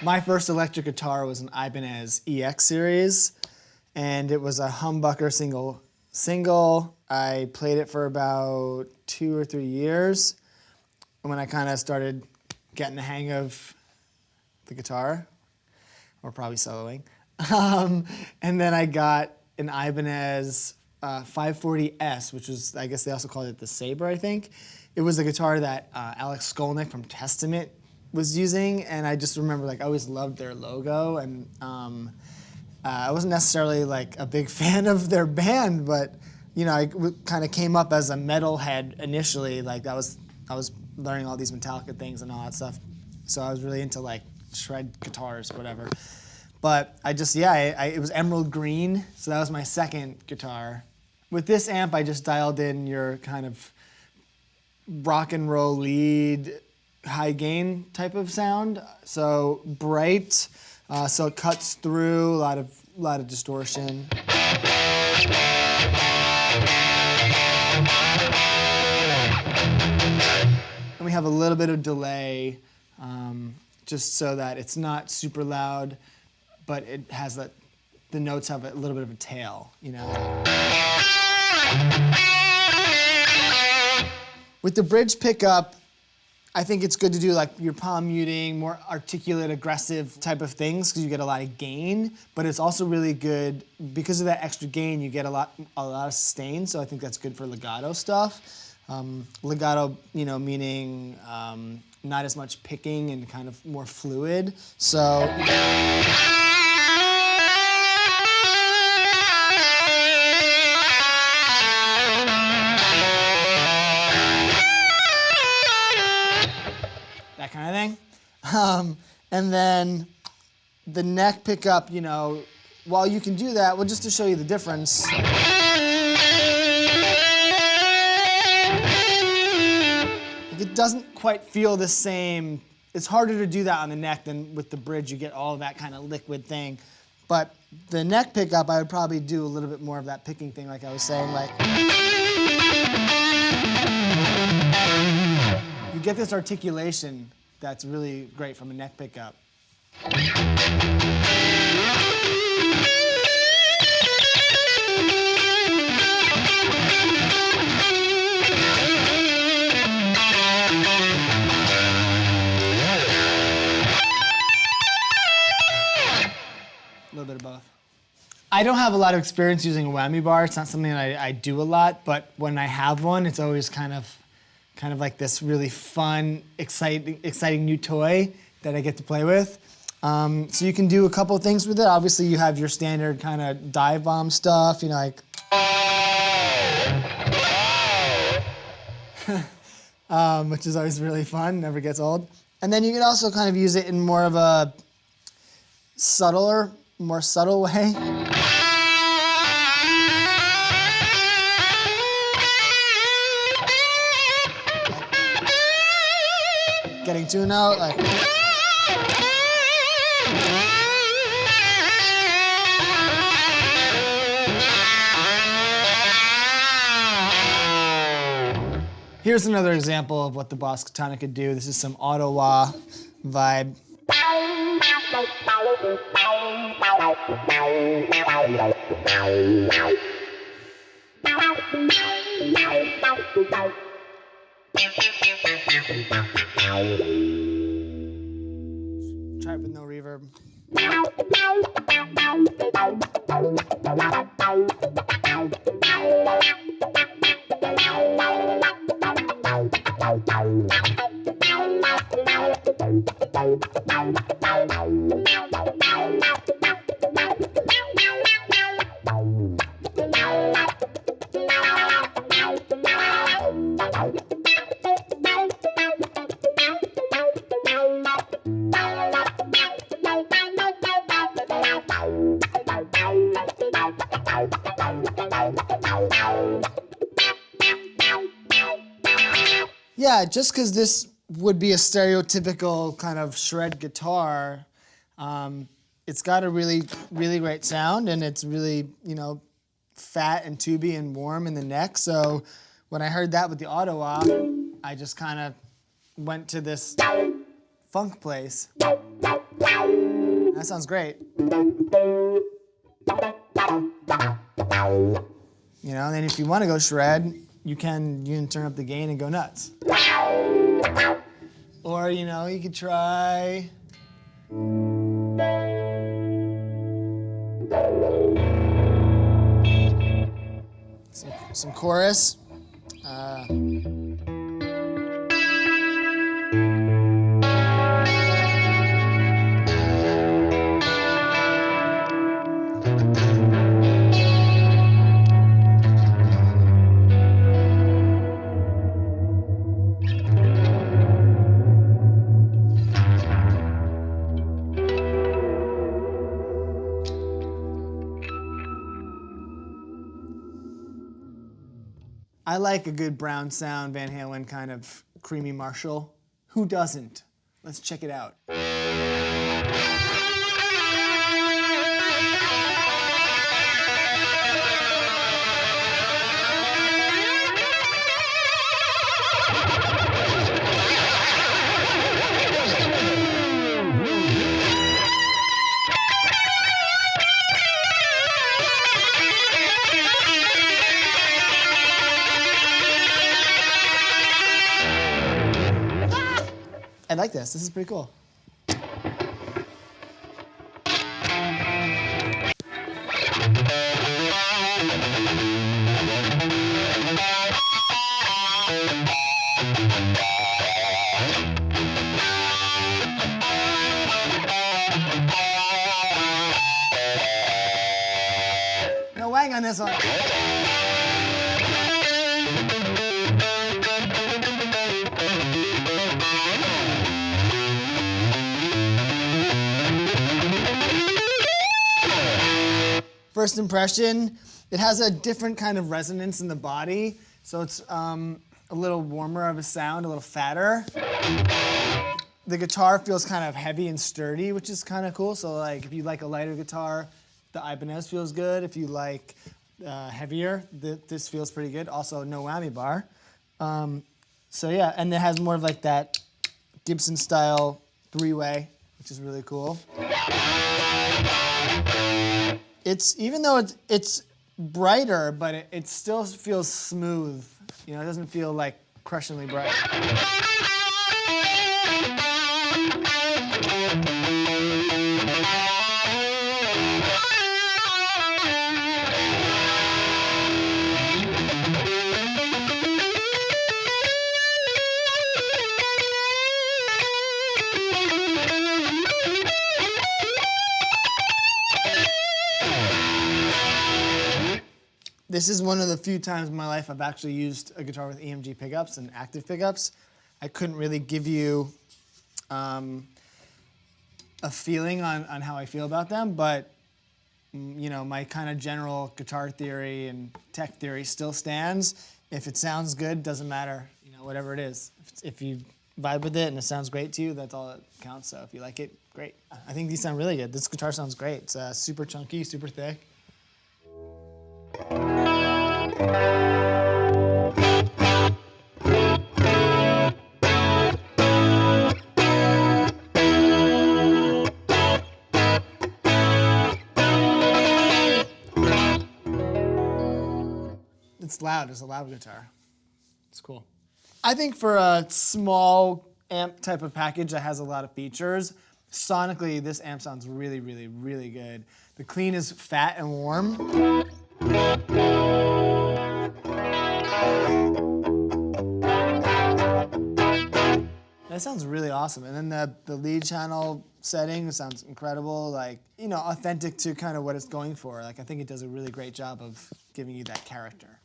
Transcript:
My first electric guitar was an Ibanez EX series, and it was a humbucker single. I played it for about 2 or 3 years when I kind of started getting the hang of the guitar, or probably soloing. And then I got an Ibanez 540S, which was, I guess they also called it the Sabre, I think. It was a guitar that Alex Skolnick from Testament was using, and I just remember, like, I always loved their logo, and I wasn't necessarily like a big fan of their band, but you know, I kind of came up as a metalhead initially. Like I was learning all these Metallica things and all that stuff, so I was really into like shred guitars, whatever. But I just, yeah, it was emerald green, so that was my second guitar. With this amp, I just dialed in your kind of rock and roll lead, high gain type of sound. So bright, so it cuts through a lot of distortion. And we have a little bit of delay, just so that it's not super loud, but it has that, the notes have a little bit of a tail, you know. With the bridge pickup, I think it's good to do like your palm muting, more articulate, aggressive type of things because you get a lot of gain. But it's also really good because of that extra gain. You get a lot of sustain. So I think that's good for legato stuff. Legato, you know, meaning not as much picking and kind of more fluid. So. That kind of thing. And then the neck pickup, you know, while you can do that, well, just to show you the difference. It doesn't quite feel the same. It's harder to do that on the neck than with the bridge. You get all that kind of liquid thing. But the neck pickup, I would probably do a little bit more of that picking thing, like I was saying, like. You get this articulation that's really great from a neck pickup. A little bit of both. I don't have a lot of experience using a whammy bar. It's not something that I do a lot, but when I have one, it's always kind of like this really fun, exciting new toy that I get to play with. So you can do a couple of things with it. Obviously, you have your standard kind of dive bomb stuff, you know, like. Which is always really fun, never gets old. And then you can also kind of use it in more of a more subtle way. Getting to a note, like. Here's another example of what the Boss Katana could do. This is some auto-wah vibe. Try it with no reverb. Yeah, just because this would be a stereotypical kind of shred guitar, it's got a really, really great sound, and it's really, you know, fat and tubey and warm in the neck. So when I heard that with the auto-wah, I just kind of went to this funk place. That sounds great. You know, and then if you want to go shred, you can turn up the gain and go nuts. Or, you know, you could try. Some chorus. I like a good Brown sound, Van Halen kind of creamy Marshall. Who doesn't? Let's check it out. I like this. This is pretty cool. No wang on this one. First impression, it has a different kind of resonance in the body, so it's a little warmer of a sound, a little fatter. The guitar feels kind of heavy and sturdy, which is kind of cool. So like if you like a lighter guitar, the Ibanez feels good. If you like heavier, this feels pretty good. Also, no whammy bar. So yeah, and it has more of like that Gibson style three-way, which is really cool. Even though it's brighter, but it still feels smooth. You know, it doesn't feel like crushingly bright. This is one of the few times in my life I've actually used a guitar with EMG pickups and active pickups. I couldn't really give you a feeling on how I feel about them, but you know, my kind of general guitar theory and tech theory still stands. If it sounds good, doesn't matter, you know, whatever it is. If you vibe with it and it sounds great to you, that's all that counts. So if you like it, great. I think these sound really good. This guitar sounds great. It's super chunky, super thick. It's loud. It's a loud guitar. It's cool. I think for a small amp type of package that has a lot of features, sonically this amp sounds really, really, really good. The clean is fat and warm. That sounds really awesome. And then the lead channel setting sounds incredible, like, you know, authentic to kind of what it's going for. Like, I think it does a really great job of giving you that character.